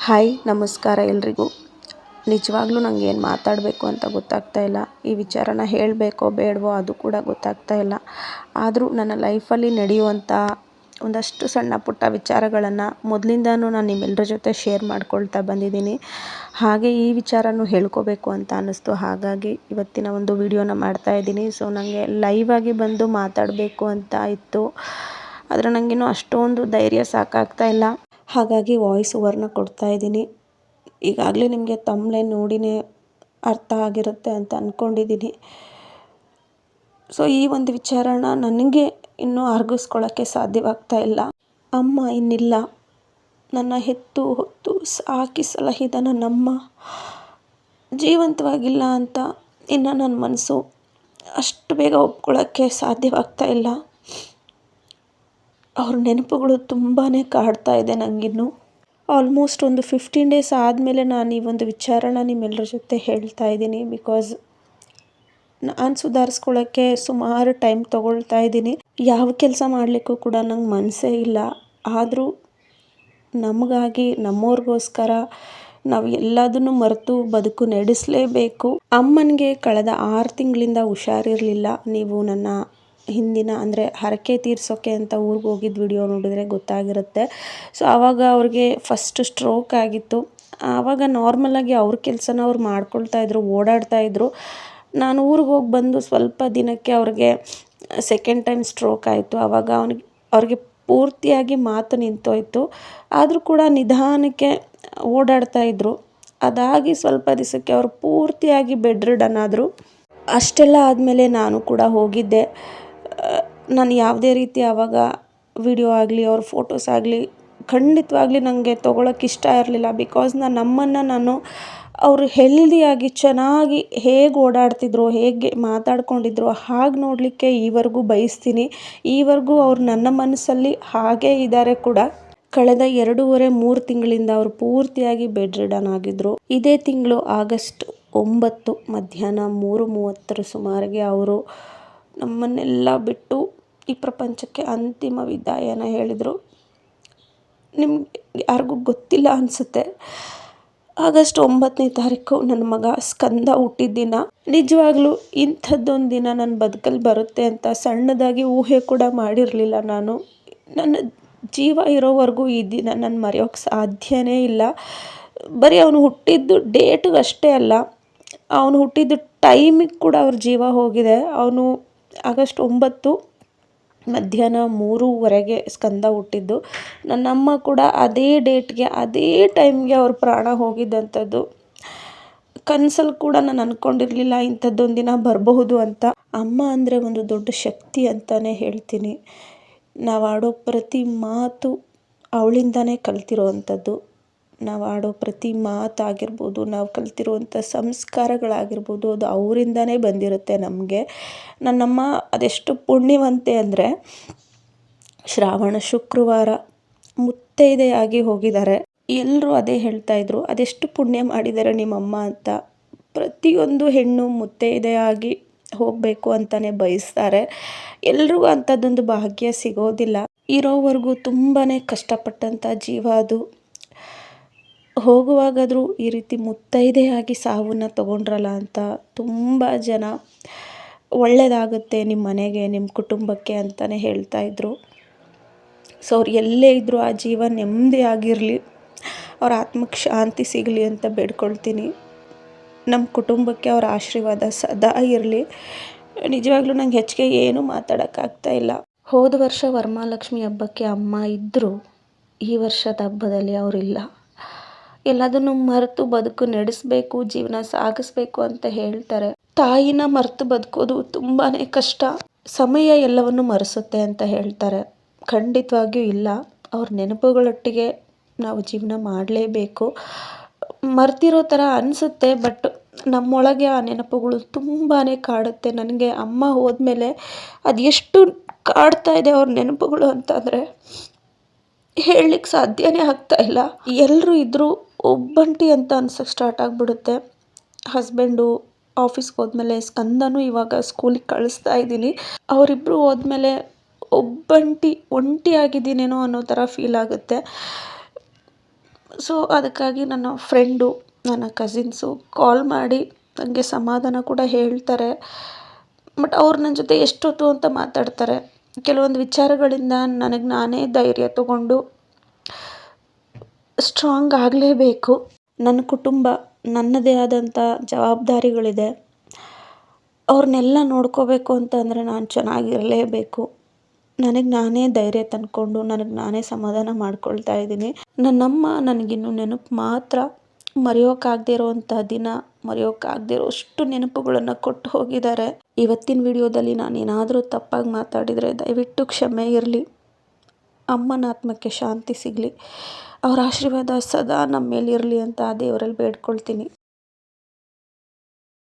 Hi ನಮಸ್ಕಾರ ಎಲ್ರಿಗೂ. ನಿಜವಾಗ್ಲೂ ನನಗೆ ಏನು ಮಾತಾಡಬೇಕು ಅಂತ ಗೊತ್ತಾಗ್ತಾ ಇಲ್ಲ. ಈ ವಿಚಾರನ ಹೇಳಬೇಕೋ ಬೇಡವೋ ಅದು ಕೂಡ ಗೊತ್ತಾಗ್ತಾ ಇಲ್ಲ. ಆದರೂ ನನ್ನ ಲೈಫಲ್ಲಿ ನಡೆಯುವಂಥ ಒಂದಷ್ಟು ಸಣ್ಣ ಪುಟ್ಟ ವಿಚಾರಗಳನ್ನು ಮೊದಲಿಂದನೂ ನಾನು ನಿಮ್ಮೆಲ್ಲರ ಜೊತೆ ಶೇರ್ ಮಾಡ್ಕೊಳ್ತಾ ಬಂದಿದ್ದೀನಿ. ಹಾಗೆ ಈ ವಿಚಾರನೂ ಹೇಳ್ಕೋಬೇಕು ಅಂತ ಅನ್ನಿಸ್ತು. ಹಾಗಾಗಿ ಇವತ್ತಿನ ಒಂದು ವಿಡಿಯೋನ ಮಾಡ್ತಾಯಿದ್ದೀನಿ. ಸೊ ನನಗೆ ಲೈವ್ ಆಗಿ ಬಂದು ಮಾತಾಡಬೇಕು ಅಂತ ಇತ್ತು, ಆದರೆ ನನಗೇನು ಅಷ್ಟೊಂದು ಧೈರ್ಯ ಸಾಕಾಗ್ತಾ ಇಲ್ಲ. ಹಾಗಾಗಿ ವಾಯ್ಸ್ ಓವರ್ನ ಕೊಡ್ತಾ ಇದ್ದೀನಿ. ಈಗಾಗಲೇ ನಿಮಗೆ ತಮ್ನೇಲ್ ನೋಡಿನೇ ಅರ್ಥ ಆಗಿರುತ್ತೆ ಅಂತ ಅಂದ್ಕೊಂಡಿದ್ದೀನಿ. ಸೊ ಈ ಒಂದು ವಿಚಾರನ ನನಗೆ ಇನ್ನೂ ಅರ್ಗಿಸ್ಕೊಳ್ಳೋಕ್ಕೆ ಸಾಧ್ಯವಾಗ್ತಾ ಇಲ್ಲ. ಅಮ್ಮ ಇನ್ನಿಲ್ಲ. ನನ್ನ ಹೆತ್ತು ಹೊತ್ತು ಸಾಕಿ ಸಲಹಿದ ನನ್ನಮ್ಮ ಜೀವಂತವಾಗಿಲ್ಲ ಅಂತ ಇನ್ನು ನನ್ನ ಮನಸ್ಸು ಅಷ್ಟು ಬೇಗ ಒಪ್ಕೊಳ್ಳೋಕ್ಕೆ ಸಾಧ್ಯವಾಗ್ತಾ ಇಲ್ಲ. ಅವ್ರ ನೆನಪುಗಳು ತುಂಬಾ ಕಾಡ್ತಾ ಇದೆ ನನಗಿನ್ನು. ಆಲ್ಮೋಸ್ಟ್ ಒಂದು 15 ಡೇಸ್ ಆದಮೇಲೆ ನಾನು ಈ ಒಂದು ವಿಚಾರನ ನಿಮ್ಮೆಲ್ಲರ ಜೊತೆ ಹೇಳ್ತಾ ಇದ್ದೀನಿ. ಬಿಕಾಸ್ ನಾನು ಸುಧಾರಿಸ್ಕೊಳ್ಳೋಕ್ಕೆ ಸುಮಾರು ಟೈಮ್ ತೊಗೊಳ್ತಾ ಇದ್ದೀನಿ. ಯಾವ ಕೆಲಸ ಮಾಡಲಿಕ್ಕೂ ಕೂಡ ನಂಗೆ ಮನಸ್ಸೇ ಇಲ್ಲ. ಆದರೂ ನಮಗಾಗಿ ನಮ್ಮವ್ರಿಗೋಸ್ಕರ ನಾವು ಎಲ್ಲದನ್ನು ಮರೆತು ಬದುಕು ನಡೆಸಲೇಬೇಕು. ಅಮ್ಮನಿಗೆ ಕಳೆದ 6 ತಿಂಗಳಿಂದ ಹುಷಾರಿರಲಿಲ್ಲ. ನೀವು ನನ್ನ ಹಿಂದಿನ ಅಂದರೆ ಹರಕೆ ತೀರ್ಸೋಕ್ಕೆ ಅಂತ ಊರಿಗೆ ಹೋಗಿದ್ದು ವಿಡಿಯೋ ನೋಡಿದರೆ ಗೊತ್ತಾಗಿರುತ್ತೆ. ಸೊ ಆವಾಗ ಅವ್ರಿಗೆ ಫಸ್ಟ್ ಸ್ಟ್ರೋಕ್ ಆಗಿತ್ತು. ಆವಾಗ ನಾರ್ಮಲಾಗಿ ಅವ್ರ ಕೆಲಸನ ಅವ್ರು ಮಾಡ್ಕೊಳ್ತಾಯಿದ್ರು, ಓಡಾಡ್ತಾಯಿದ್ರು. ನಾನು ಊರಿಗೆ ಹೋಗಿ ಬಂದು ಸ್ವಲ್ಪ ದಿನಕ್ಕೆ ಅವ್ರಿಗೆ ಸೆಕೆಂಡ್ ಟೈಮ್ ಸ್ಟ್ರೋಕ್ ಆಯಿತು. ಆವಾಗ ಅವ್ರಿಗೆ ಪೂರ್ತಿಯಾಗಿ ಮಾತು ನಿಂತೋಯ್ತು. ಆದರೂ ಕೂಡ ನಿಧಾನಕ್ಕೆ ಓಡಾಡ್ತಾಯಿದ್ರು. ಅದಾಗಿ ಸ್ವಲ್ಪ ದಿವಸಕ್ಕೆ ಅವರು ಪೂರ್ತಿಯಾಗಿ ಬೆಡ್ ರಿಡನ್ ಆದರು. ಅಷ್ಟೆಲ್ಲ ಆದಮೇಲೆ ನಾನು ಕೂಡ ಹೋಗಿದ್ದೆ. ನಾನು ಯಾವುದೇ ರೀತಿ ಆವಾಗ ವಿಡಿಯೋ ಆಗಲಿ ಅವ್ರ ಫೋಟೋಸ್ ಆಗಲಿ ಖಂಡಿತವಾಗ್ಲಿ ನನಗೆ ತೊಗೊಳಕ್ಕೆ ಇಷ್ಟ ಇರಲಿಲ್ಲ. ಬಿಕಾಸ್ ನಮ್ಮನ್ನು ನಾನು ಅವರು ಹೆಲ್ದಿಯಾಗಿ ಚೆನ್ನಾಗಿ ಹೇಗೆ ಓಡಾಡ್ತಿದ್ರು, ಹೇಗೆ ಮಾತಾಡ್ಕೊಂಡಿದ್ರು ಹಾಗೆ ನೋಡಲಿಕ್ಕೆ ಈವರೆಗೂ ಬಯಸ್ತೀನಿ. ಈವರೆಗೂ ಅವ್ರು ನನ್ನ ಮನಸ್ಸಲ್ಲಿ ಹಾಗೇ ಇದ್ದಾರೆ ಕೂಡ. ಕಳೆದ 2.5-3 ತಿಂಗಳಿಂದ ಅವರು ಪೂರ್ತಿಯಾಗಿ ಬೆಡ್ ರಿಡನ್ ಆಗಿದ್ದರು. ಇದೇ ತಿಂಗಳು ಆಗಸ್ಟ್ 9 ಮಧ್ಯಾಹ್ನ 3:30 ಸುಮಾರಿಗೆ ಅವರು ನಮ್ಮನ್ನೆಲ್ಲ ಬಿಟ್ಟು ಈ ಪ್ರಪಂಚಕ್ಕೆ ಅಂತಿಮ ವಿದಾಯನ ಹೇಳಿದರು. ನಿಮ್ಗೆ ಯಾರಿಗೂ ಗೊತ್ತಿಲ್ಲ ಅನಿಸುತ್ತೆ, ಆಗಸ್ಟ್ 9ನೇ ತಾರೀಕು ನನ್ನ ಮಗ ಸ್ಕಂದ ಹುಟ್ಟಿದ ದಿನ. ನಿಜವಾಗ್ಲೂ ಇಂಥದ್ದೊಂದು ದಿನ ನನ್ನ ಬದುಕಲ್ಲಿ ಬರುತ್ತೆ ಅಂತ ಸಣ್ಣದಾಗಿ ಊಹೆ ಕೂಡ ಮಾಡಿರಲಿಲ್ಲ ನಾನು. ನನ್ನ ಜೀವ ಇರೋವರೆಗೂ ಈ ದಿನ ನಾನು ಮರೆಯೋಕ್ಕೆ ಸಾಧ್ಯನೇ ಇಲ್ಲ. ಬರೀ ಅವನು ಹುಟ್ಟಿದ್ದು ಡೇಟಿಗೆ ಅಷ್ಟೇ ಅಲ್ಲ, ಅವನು ಹುಟ್ಟಿದ್ದು ಟೈಮಿಗೆ ಕೂಡ ಅವ್ರ ಜೀವ ಹೋಗಿದೆ. ಅವನು ಆಗಸ್ಟ್ 9 ಮಧ್ಯಾಹ್ನ 3:00 ಸ್ಕಂದ ಹುಟ್ಟಿದ್ದು. ನನ್ನಮ್ಮ ಕೂಡ ಅದೇ ಡೇಟ್ಗೆ ಅದೇ ಟೈಮ್ಗೆ ಅವ್ರ ಪ್ರಾಣ ಹೋಗಿದ್ದಂಥದ್ದು. ಕನಸಲ್ಲಿ ಕೂಡ ನಾನು ಅಂದ್ಕೊಂಡಿರಲಿಲ್ಲ ಇಂಥದ್ದೊಂದು ದಿನ ಬರಬಹುದು ಅಂತ. ಅಮ್ಮ ಅಂದರೆ ಒಂದು ದೊಡ್ಡ ಶಕ್ತಿ ಅಂತಲೇ ಹೇಳ್ತೀನಿ. ನಾವು ಆಡೋ ಪ್ರತಿ ಮಾತು ಅವಳಿಂದನೇ ಕಲ್ತಿರೋವಂಥದ್ದು. ನಾವು ಆಡೋ ಪ್ರತಿ ಮಾತಾಗಿರ್ಬೋದು, ನಾವು ಕಲ್ತಿರುವಂಥ ಸಂಸ್ಕಾರಗಳಾಗಿರ್ಬೋದು, ಅದು ಅವರಿಂದನೇ ಬಂದಿರುತ್ತೆ ನಮಗೆ. ನನ್ನಮ್ಮ ಅದೆಷ್ಟು ಪುಣ್ಯವಂತೆ ಅಂದರೆ ಶ್ರಾವಣ ಶುಕ್ರವಾರ ಮುತ್ತೈದೆಯಾಗಿ ಹೋಗಿದ್ದಾರೆ. ಎಲ್ಲರೂ ಅದೇ ಹೇಳ್ತಾಯಿದ್ರು, ಅದೆಷ್ಟು ಪುಣ್ಯ ಮಾಡಿದ್ದಾರೆ ನಿಮ್ಮಮ್ಮ ಅಂತ. ಪ್ರತಿಯೊಂದು ಹೆಣ್ಣು ಮುತ್ತೈದೆಯಾಗಿ ಹೋಗಬೇಕು ಅಂತಲೇ ಬಯಸ್ತಾರೆ. ಎಲ್ರಿಗೂ ಅಂಥದ್ದೊಂದು ಭಾಗ್ಯ ಸಿಗೋದಿಲ್ಲ. ಇರೋವರೆಗೂ ತುಂಬಾ ಕಷ್ಟಪಟ್ಟಂಥ ಜೀವ ಅದು. ಹೋಗುವಾಗಾದರೂ ಈ ರೀತಿ ಮುತ್ತೈದೆಯಾಗಿ ಸಾವನ್ನು ತಗೊಂಡ್ರಲ್ಲ ಅಂತ ತುಂಬ ಜನ ಒಳ್ಳೆಯದಾಗುತ್ತೆ ನಿಮ್ಮ ಮನೆಗೆ, ನಿಮ್ಮ ಕುಟುಂಬಕ್ಕೆ ಅಂತಲೇ ಹೇಳ್ತಾಯಿದ್ರು. ಸೊ ಅವ್ರು ಎಲ್ಲೇ ಇದ್ದರೂ ಆ ಜೀವ ನೆಮ್ಮದಿಯಾಗಿರಲಿ, ಅವ್ರ ಆತ್ಮಕ್ಕೆ ಶಾಂತಿ ಸಿಗಲಿ ಅಂತ ಬೇಡ್ಕೊಳ್ತೀನಿ. ನಮ್ಮ ಕುಟುಂಬಕ್ಕೆ ಅವರ ಆಶೀರ್ವಾದ ಸದಾ ಇರಲಿ. ನಿಜವಾಗ್ಲೂ ನಂಗೆ ಹೆಚ್ಚಿಗೆ ಏನೂ ಮಾತಾಡೋಕ್ಕಾಗ್ತಾ ಇಲ್ಲ. ಹೋದ ವರ್ಷ ವರಮಹಾಲಕ್ಷ್ಮಿ ಹಬ್ಬಕ್ಕೆ ಅಮ್ಮ ಇದ್ದರು. ಈ ವರ್ಷದ ಹಬ್ಬದಲ್ಲಿ ಅವರಿಲ್ಲ. ಎಲ್ಲದನ್ನು ಮರೆತು ಬದುಕು ನಡೆಸಬೇಕು, ಜೀವನ ಸಾಗಿಸ್ಬೇಕು ಅಂತ ಹೇಳ್ತಾರೆ. ತಾಯಿನ ಮರೆತು ಬದುಕೋದು ತುಂಬಾ ಕಷ್ಟ. ಸಮಯ ಎಲ್ಲವನ್ನು ಮರೆಸುತ್ತೆ ಅಂತ ಹೇಳ್ತಾರೆ. ಖಂಡಿತವಾಗಿಯೂ ಇಲ್ಲ. ಅವ್ರ ನೆನಪುಗಳೊಟ್ಟಿಗೆ ನಾವು ಜೀವನ ಮಾಡಲೇಬೇಕು. ಮರ್ತಿರೋ ಥರ ಅನಿಸುತ್ತೆ, ಬಟ್ ನಮ್ಮೊಳಗೆ ಆ ನೆನಪುಗಳು ತುಂಬಾ ಕಾಡುತ್ತೆ. ನನಗೆ ಅಮ್ಮ ಹೋದ್ಮೇಲೆ ಅದು ಎಷ್ಟು ಕಾಡ್ತಾ ಇದೆ ಅವ್ರ ನೆನಪುಗಳು ಅಂತಂದರೆ ಹೇಳಲಿಕ್ಕೆ ಸಾಧ್ಯನೇ ಆಗ್ತಾ ಇಲ್ಲ. ಎಲ್ಲರೂ ಇದ್ದರೂ ಒಬ್ಬಂಟಿ ಅಂತ ಅನ್ಸೋಕ್ಕೆ ಸ್ಟಾರ್ಟ್ ಆಗಿಬಿಡುತ್ತೆ. ಹಸ್ಬೆಂಡು ಆಫೀಸ್ಗೆ ಹೋದ್ಮೇಲೆ ಸ್ಕಂದನೂ ಇವಾಗ ಸ್ಕೂಲಿಗೆ ಕಳಿಸ್ತಾ ಇದ್ದೀನಿ. ಅವರಿಬ್ಬರು ಹೋದ್ಮೇಲೆ ಒಂಟಿ ಆಗಿದ್ದೀನೇನೋ ಅನ್ನೋ ಥರ ಫೀಲ್ ಆಗುತ್ತೆ. ಸೊ ಅದಕ್ಕಾಗಿ ನನ್ನ ಫ್ರೆಂಡು, ನನ್ನ ಕಸಿನ್ಸು ಕಾಲ್ ಮಾಡಿ ನನಗೆ ಸಮಾಧಾನ ಕೂಡ ಹೇಳ್ತಾರೆ. ಬಟ್ ಅವ್ರು ನನ್ನ ಜೊತೆ ಎಷ್ಟೊತ್ತು ಅಂತ ಮಾತಾಡ್ತಾರೆ. ಕೆಲವೊಂದು ವಿಚಾರಗಳಿಂದ ನನಗೆ ನಾನೇ ಧೈರ್ಯ ತಗೊಂಡು ಸ್ಟ್ರಾಂಗ್ ಆಗಲೇಬೇಕು. ನನ್ನ ಕುಟುಂಬ, ನನ್ನದೇ ಆದಂಥ ಜವಾಬ್ದಾರಿಗಳಿದೆ. ಅವ್ರನ್ನೆಲ್ಲ ನೋಡ್ಕೋಬೇಕು ಅಂತಂದರೆ ನಾನು ಚೆನ್ನಾಗಿರಲೇಬೇಕು. ನನಗೆ ನಾನೇ ಧೈರ್ಯ ತಂದ್ಕೊಂಡು ನನಗೆ ನಾನೇ ಸಮಾಧಾನ ಮಾಡ್ಕೊಳ್ತಾ ಇದ್ದೀನಿ. ನನ್ನಮ್ಮ ನನಗಿನ್ನೂ ನೆನಪು ಮಾತ್ರ, ಮರೆಯೋಕ್ಕಾಗದೇ ಇರೋವಂಥ ದಿನ, ಮರೆಯೋಕ್ಕಾಗದೇ ಇರೋಷ್ಟು ನೆನಪುಗಳನ್ನು ಕೊಟ್ಟು ಹೋಗಿದ್ದಾರೆ. ಇವತ್ತಿನ ವಿಡಿಯೋದಲ್ಲಿ ನಾನು ಏನಾದರೂ ತಪ್ಪಾಗಿ ಮಾತಾಡಿದರೆ ದಯವಿಟ್ಟು ಕ್ಷಮೆ ಇರಲಿ. ಅಮ್ಮನ ಆತ್ಮಕ್ಕೆ ಶಾಂತಿ ಸಿಗಲಿ. ಅವರ ಆಶೀರ್ವಾದ ಸದಾ ನಮ್ಮ ಮೇಲಿರಲಿ ಅಂತ ಆ ದೇವರಲ್ಲಿ ಬೇಡ್ಕೊಳ್ತೀನಿ.